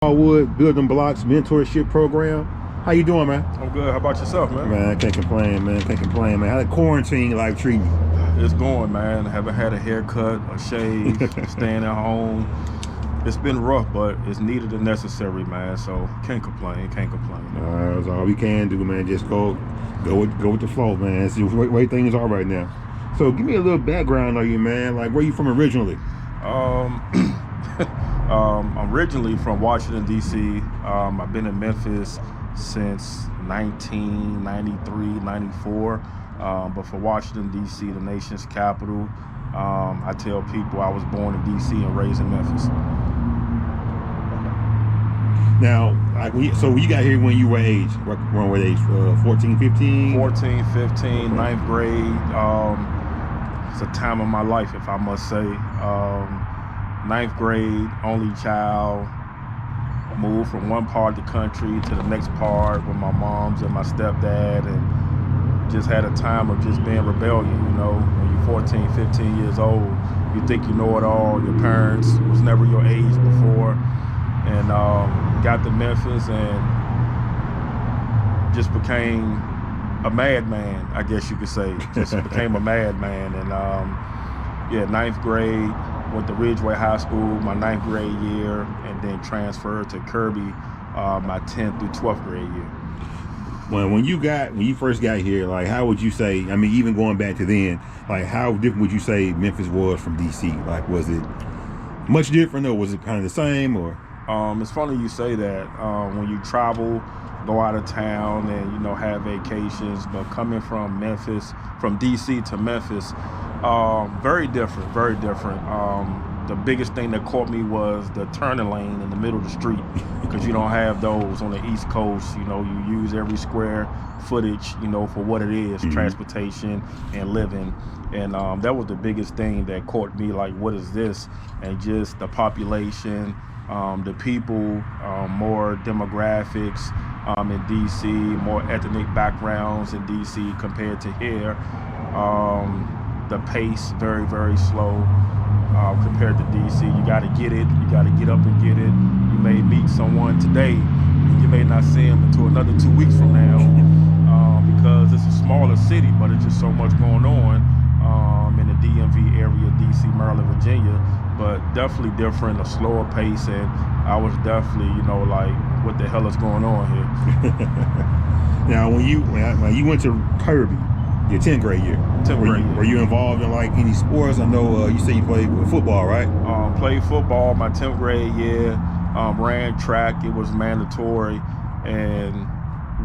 Smallwood Building Blocks Mentorship Program. How you doing, man? I'm good. How about yourself, man? Man, I can't complain, man. Can't complain, man. How the quarantine life treating you? It's going, man. Haven't had a haircut, a shave, staying at home. It's been rough, but it's needed and necessary, man. So can't complain. Can't complain. That's all we can do, man. Just go with the flow, man. That's the way things are right now. So give me a little background on you, man. Like, where you from originally? I'm originally from Washington, D.C. I've been in Memphis since 1993, 94. But for Washington, D.C., the nation's capital, I tell people I was born in D.C. and raised in Memphis. Now, so you got here when you were age? Around what age? 14, 15? 14, 15, ninth grade. It's a time of my life, if I must say. Ninth grade, only child, moved from one part of the country to the next part with my moms and my stepdad, and just had a time of just being rebellion, you know. When you're 14, 15 years old, you think you know it all. Your parents was never your age before. And got to Memphis and just became a madman, I guess you could say. Just became a madman. And yeah, ninth grade, went to Ridgeway High School my ninth grade year, and then transferred to Kirby my 10th through 12th grade year. When you first got here, like, how would you say, I mean, even going back to then, like, how different would you say Memphis was from DC? Like, was it much different, or was it kind of the same, or? It's funny you say that. When you travel, go out of town, and, you know, have vacations, but coming from Memphis, from DC to Memphis, very different, very different. The biggest thing that caught me was the turning lane in the middle of the street, because you don't have those on the East Coast. You know, you use every square footage, you know, for what it is, transportation and living. And that was the biggest thing that caught me, like, what is this? And just the population, the people, more demographics in DC, more ethnic backgrounds in DC compared to here. The pace, very, very slow compared to DC. You got to get it. You got to get up and get it. You may meet someone today, and you may not see them until another 2 weeks from now, because it's a smaller city, but it's just so much going on in the DMV area, DC, Maryland, Virginia. But definitely different, a slower pace, and I was definitely, you know, like, what the hell is going on here? Now, when you went to Kirby, your 10th grade year, were you involved in, like, any sports? I know you said you played football, right? Played football my 10th grade year, ran track. It was mandatory, and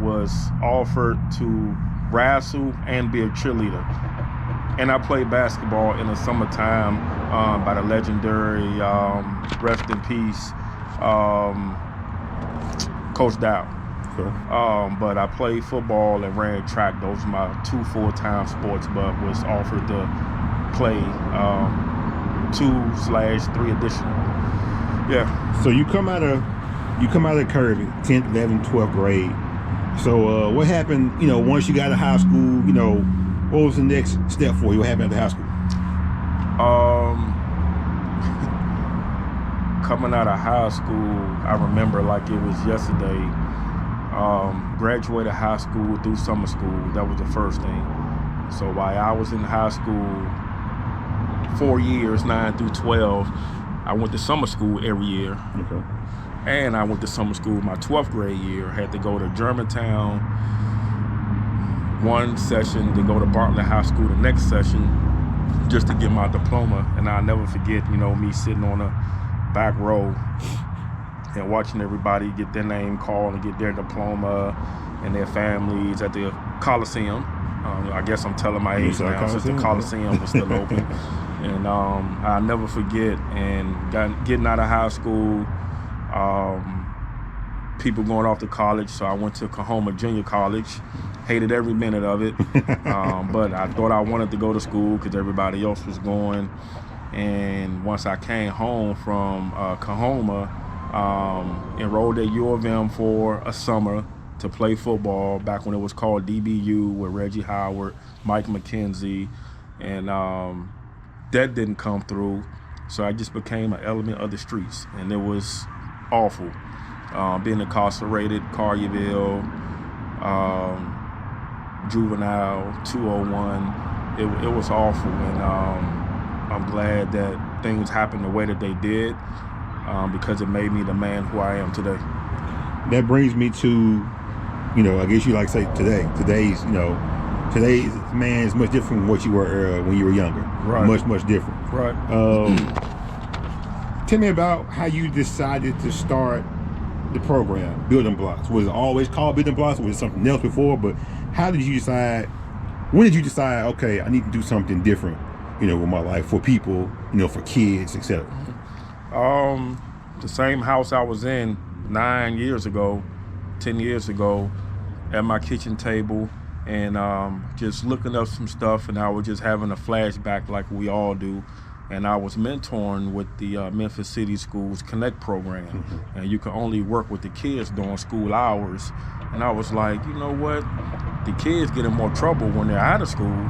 was offered to wrestle and be a cheerleader. And I played basketball in the summertime by the legendary, rest in peace, Coach Dow. Sure. But I played football and ran track. Those were my two full-time sports, but was offered to play 2/3 additional. Yeah. So you come out of Kirby, 10th, 11th, 12th grade. So what happened, you know, once you got to high school, you know, what was the next step for you? What happened after high school? Coming out of high school, I remember like it was yesterday. Graduated high school through summer school. That was the first thing. So while I was in high school 4 years, 9 through 12, I went to summer school every year. Okay. And I went to summer school my 12th grade year. Had to go to Germantown one session, to go to Bartlett High School the next session, just to get my diploma. And I'll never forget, you know, me sitting on a back row and watching everybody get their name called and get their diploma and their families at the Coliseum. I guess I'm telling my age now, since the Coliseum was still open. And I'll never forget, and getting out of high school, people going off to college. So I went to Coahoma Junior College. Hated every minute of it, but I thought I wanted to go to school because everybody else was going. And once I came home from Coahoma, enrolled at U of M for a summer to play football back when it was called DBU with Reggie Howard, Mike McKenzie, and that didn't come through. So I just became an element of the streets, and it was awful. being incarcerated, Collierville, juvenile, 201. It was awful, and I'm glad that things happened the way that they did, because it made me the man who I am today. That brings me to, I guess you like to say today. Today's man is much different from what you were when you were younger. Right. Much different. Right. Tell me about how you decided to start the program, Building Blocks. Was it always called Building Blocks, or was it something else before? But how did you decide? When did you decide? Okay, I need to do something different, with my life for people, for kids, etc. The same house I was in 10 years ago, at my kitchen table, and just looking up some stuff, and I was just having a flashback like we all do. And I was mentoring with the Memphis City Schools Connect program. Mm-hmm. And you can only work with the kids during school hours. And I was like, you know what? The kids get in more trouble when they're out of school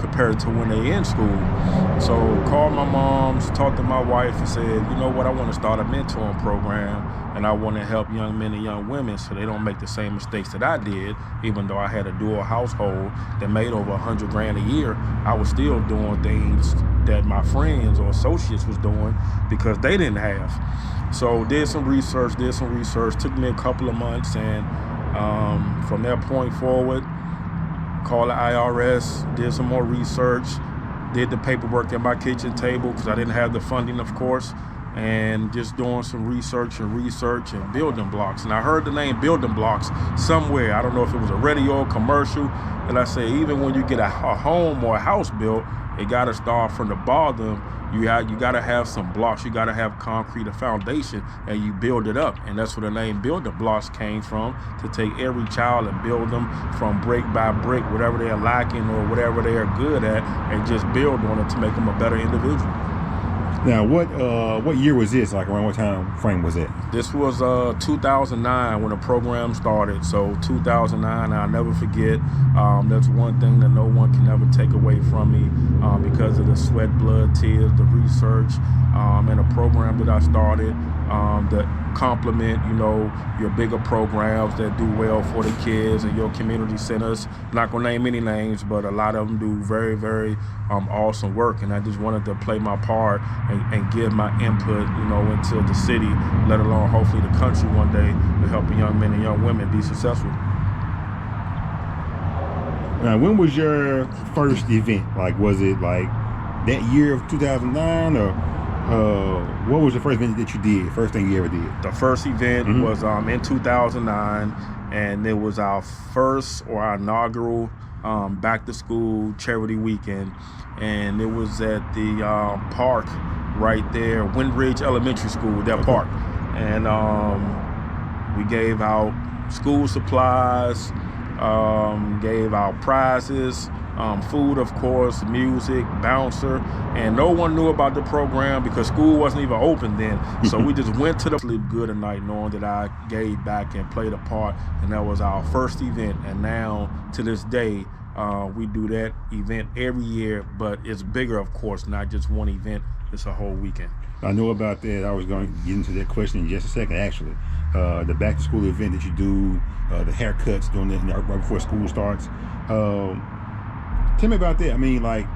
compared to when they're in school. So called my moms, talked to my wife, and said, you know what? I want to start a mentoring program, and I want to help young men and young women so they don't make the same mistakes that I did. Even though I had a dual household that made over $100,000 a year, I was still doing things that my friends or associates was doing because they didn't have. So did some research, took me a couple of months, and from that point forward, called the IRS, did some more research, did the paperwork at my kitchen table because I didn't have the funding, of course, and just doing some research and Building Blocks. And I heard the name Building Blocks somewhere. I don't know if it was a radio commercial. And I say, even when you get a home or a house built, it got to start from the bottom. You got to have some blocks. You got to have concrete, a foundation, and you build it up. And that's where the name Building Blocks came from, to take every child and build them from brick by brick, whatever they're lacking or whatever they are good at, and just build on it to make them a better individual. Now, what year was this? Like, around what time frame was it? This was 2009 when the program started. So 2009, I'll never forget. That's one thing that no one can ever take away from me because of the sweat, blood, tears, the research, and the program that I started that complement, your bigger programs that do well for the kids and your community centers. I'm not gonna name any names, but a lot of them do very, very awesome work. And I just wanted to play my part and give my input, into the city, let alone hopefully the country one day, to helping young men and young women be successful. Now, when was your first event? Like, was it like that year of 2009, or what was the first event that you did? First thing you ever did? The first event was in 2009, and it was our first or our inaugural back to school charity weekend, and it was at the park right there, Windridge Elementary School, that park. And we gave out school supplies, gave out prizes, food, of course, music, bouncer, and no one knew about the program because school wasn't even open then. So we just went to the sleep good at night knowing that I gave back and played a part, and that was our first event. And now, to this day, we do that event every year, but it's bigger, of course, not just one event, it's a whole weekend. I know about that. I was going to get into that question in just a second, actually. The back to school event that you do, the haircuts during right before school starts. Tell me about that. I mean, like,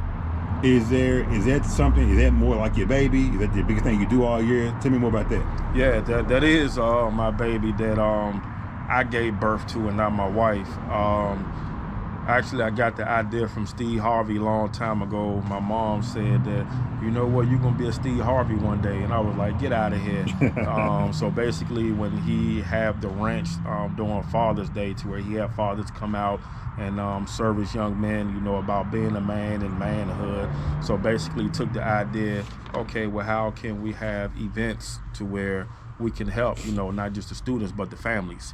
is that more like your baby? Is that the biggest thing you do all year? Tell me more about that. Yeah, that is my baby that I gave birth to, and not my wife. Actually, I got the idea from Steve Harvey a long time ago. My mom said that, you know what, you're going to be a Steve Harvey one day. And I was like, get out of here. So basically, when he had the ranch during Father's Day, to where he had fathers come out and service young men, about being a man and manhood. So basically took the idea, okay, well, how can we have events to where we can help, not just the students, but the families.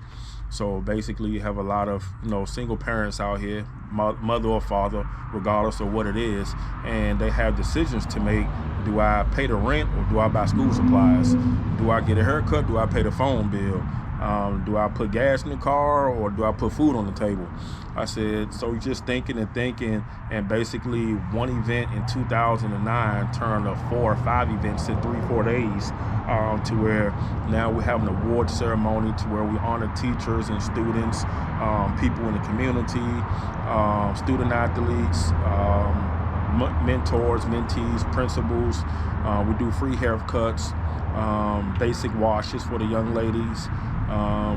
So basically you have a lot of, single parents out here, mother or father, regardless of what it is, and they have decisions to make. Do I pay the rent or do I buy school supplies? Do I get a haircut? Do I pay the phone bill? Do I put gas in the car or do I put food on the table? I said, so just thinking, and basically one event in 2009 turned to 4 or 5 events in 3-4 days to where now we have an award ceremony to where we honor teachers and students, people in the community, student athletes, mentors, mentees, principals. We do free haircuts, basic washes for the young ladies.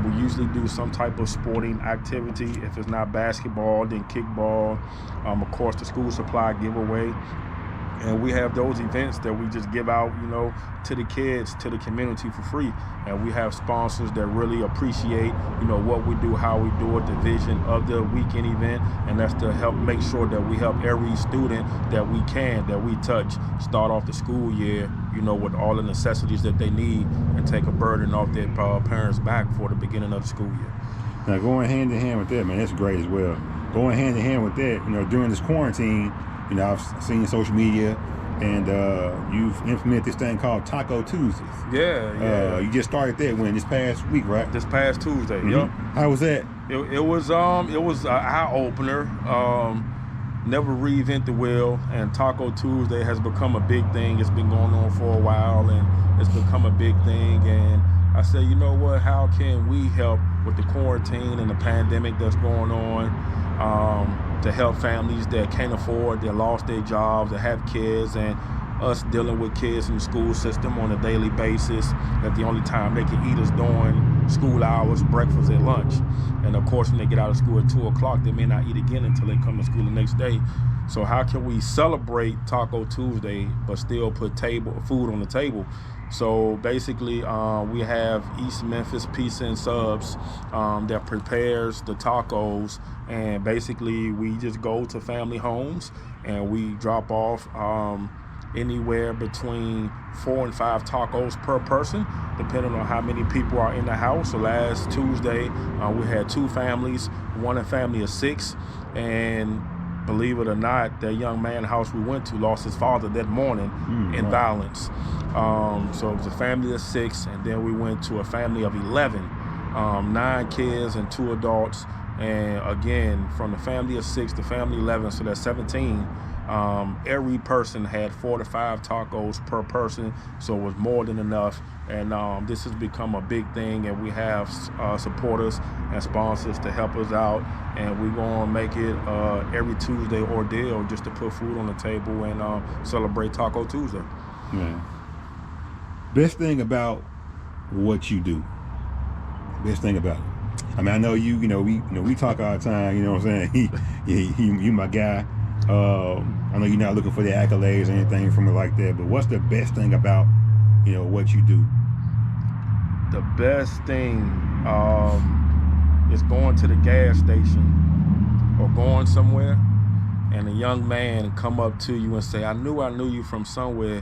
We usually do some type of sporting activity. If it's not basketball, then kickball. Of course, the school supply giveaway. And we have those events that we just give out, to the kids, to the community for free. And we have sponsors that really appreciate, what we do, how we do it, the vision of the weekend event. And that's to help make sure that we help every student that we touch, start off the school year, with all the necessities that they need and take a burden off their parents' back for the beginning of the school year. Now, going hand in hand with that, man, that's great as well. Going hand in hand with that, during this quarantine, I've seen social media, and you've implemented this thing called Taco Tuesdays. Yeah. You just started that this past week, right? This past Tuesday. Mm-hmm. Yep. How was that? It was an eye opener. Never reinvent the wheel, and Taco Tuesday has become a big thing. It's been going on for a while, and it's become a big thing. And I said, you know what? How can we help with the quarantine and the pandemic that's going on? To help families that can't afford, that lost their jobs, that have kids, and us dealing with kids in the school system on a daily basis, that the only time they can eat is during school hours, breakfast and lunch. And of course, when they get out of school at 2 o'clock, they may not eat again until they come to school the next day. So how can we celebrate Taco Tuesday but still put food on the table? So basically, we have East Memphis Pizza and Subs that prepares the tacos, and basically we just go to family homes and we drop off anywhere between 4 and 5 tacos per person, depending on how many people are in the house. So last Tuesday, we had 2 families, one a family of 6, and believe it or not, that young man's house we went to lost his father that morning in violence. So it was a family of 6, and then we went to a family of 11, 9 kids and 2 adults. And again, from the family of 6 to family 11, so that's 17. Every person had 4 to 5 tacos per person, so it was more than enough. And this has become a big thing, and we have supporters and sponsors to help us out, and we're going to make it every Tuesday ordeal just to put food on the table and celebrate Taco Tuesday. Yeah. Best thing about what you do. Best thing about it. I mean, I know we talk all the time. You know what I'm saying? You my guy. I know you're not looking for the accolades or anything from it like that, but what's the best thing about what you do? The best thing is going to the gas station or going somewhere, and a young man come up to you and say, I knew you from somewhere.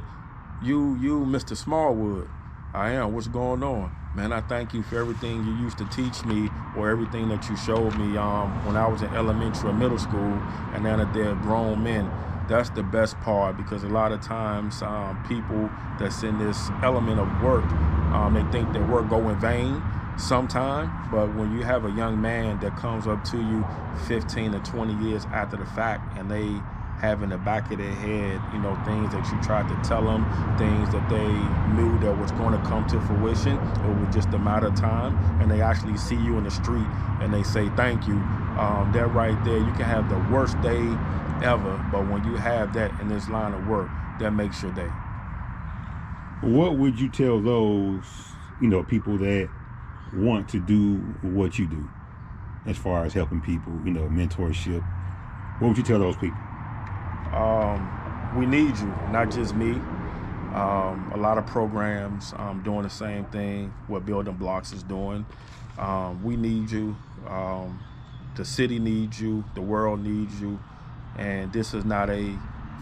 You Mr. Smallwood. I am. What's going on? Man, I thank you for everything you used to teach me, or everything that you showed me when I was in elementary or middle school, and now that they're grown men. That's the best part, because a lot of times people that's in this element of work, they think their work go in vain sometime, but when you have a young man that comes up to you 15 to 20 years after the fact, and they have in the back of their head, things that you tried to tell them, things that they knew that was going to come to fruition, it was just a matter of time, and they actually see you in the street and they say thank you. That right there, you can have the worst day ever, but when you have that in this line of work, that makes your day. What would you tell those, people that want to do what you do, as far as helping people, mentorship? What would you tell those people? We need you, not just me. A lot of programs doing the same thing, what Building Blocks is doing. We need you. The city needs you. The world needs you. And this is not a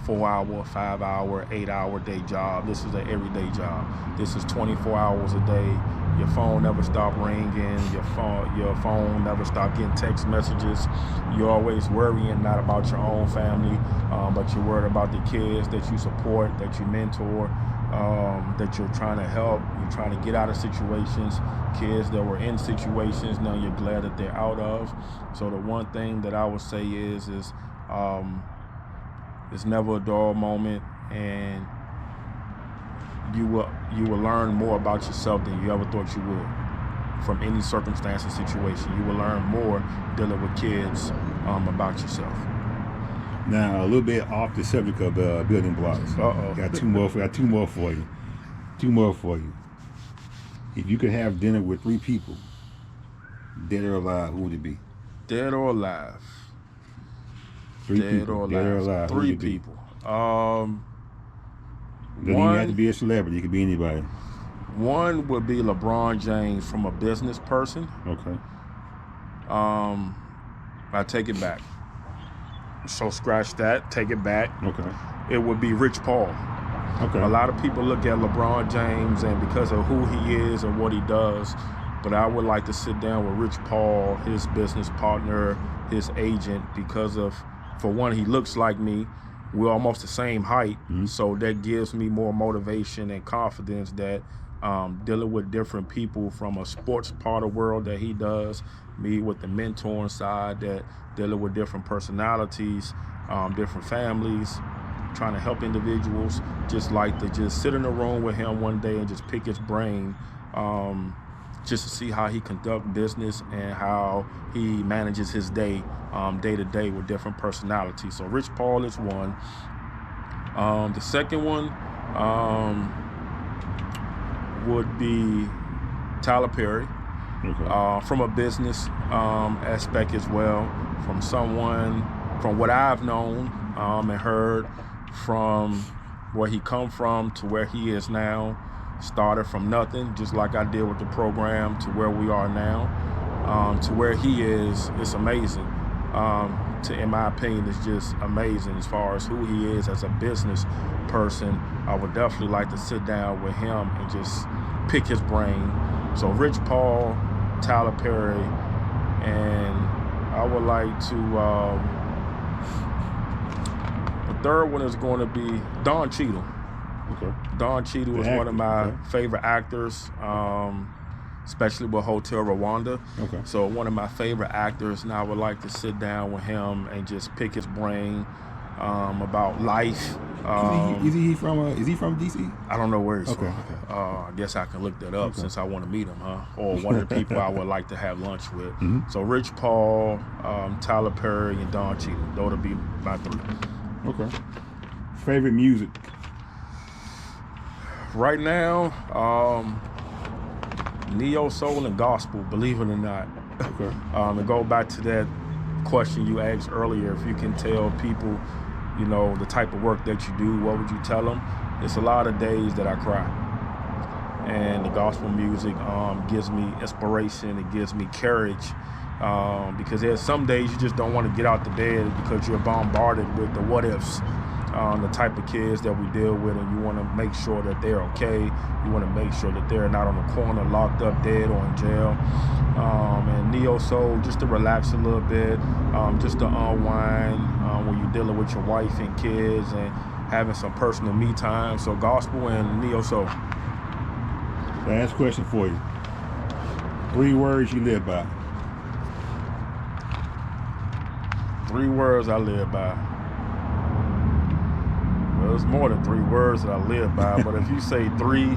4-hour, 5-hour, 8-hour day job. This is an everyday job. This is 24 hours a day. Your phone never stop ringing. Your phone never stop getting text messages. You're always worrying not about your own family, but you're worried about the kids that you support, that you mentor, that you're trying to help. You're trying to get out of situations. Kids that were in situations, now you're glad that they're out of. So the one thing that I would say is it's never a dull moment, and you will learn more about yourself than you ever thought you would. From any circumstance or situation, you will learn more dealing with kids about yourself. Now, a little bit off the subject of building blocks. Uh-oh. Got two more for you. If you could have dinner with 3 people, dead or alive, who would it be? Dead or alive? Dead or alive. 3 people. Doesn't even have to be a celebrity. It could be anybody. One would be LeBron James from a business person. Okay. I take it back. So scratch that. Take it back. Okay. It would be Rich Paul. Okay. A lot of people look at LeBron James and because of who he is and what he does, but I would like to sit down with Rich Paul, his business partner, his agent, because of, for one, he looks like me. We're almost the same height, so that gives me more motivation and confidence that dealing with different people from a sports part of the world that he does, me with the mentoring side, that dealing with different personalities, different families, trying to help individuals, just like to just sit in a room with him one day and just pick his brain, just to see how he conducts business and how he manages his day, day to day with different personalities. So Rich Paul is one. The second one would be Tyler Perry, from a business aspect as well, from what I've known and heard, from where he come from to where he is now. Started from nothing, just like I did with the program, to where we are now, to where he is. It's amazing. In my opinion, it's just amazing as far as who he is as a business person. I would definitely like to sit down with him and just pick his brain. So Rich Paul, Tyler Perry, and I would like to, the third one is going to be Don Cheadle. Okay. Don Cheadle is one of my favorite actors, especially with Hotel Rwanda. Okay. So one of my favorite actors, and I would like to sit down with him and just pick his brain about life. Is he from DC? I don't know where he's from. Okay. I guess I can look that up since I want to meet him, or one of the people I would like to have lunch with. So Rich Paul, Tyler Perry, and Don Cheadle. Those would be my 3. Okay. Favorite music? Right now, neo soul and gospel, believe it or not. Okay. And go back to that question you asked earlier, if you can tell people, you know, the type of work that you do, what would you tell them? It's a lot of days that I cry. And the gospel music gives me inspiration, it gives me courage, because there's some days you just don't want to get out the bed because you're bombarded with the what ifs. The type of kids that we deal with, and you want to make sure that they're okay. You want to make sure that they're not on the corner, locked up, dead, or in jail. And neo soul, just to relax a little bit, just to unwind when you're dealing with your wife and kids and having some personal me time. So gospel and neo soul. Last question for you. 3 words you live by. 3 words I live by. Well, there's more than 3 words that I live by, but if you say 3,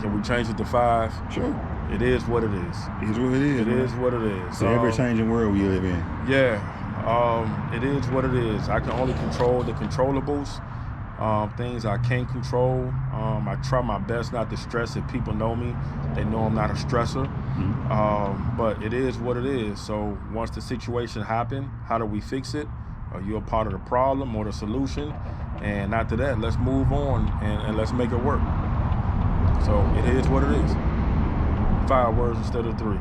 can we change it to 5? Sure. It is what it is. It is what it is. It is what it is. It's an ever-changing world we live in. Yeah, it is what it is. I can only control the controllables. Things I can't control. I try my best not to stress. If people know me, they know I'm not a stressor. But it is what it is. So once the situation happens, how do we fix it? Are you a part of the problem or the solution? And after that, let's move on and let's make it work. So it is what it is. 5 words instead of 3.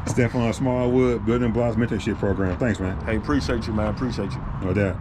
Stephon Smallwood, Building Blocks Mentorship Program. Thanks, man. Hey, appreciate you, man. Appreciate you. No doubt.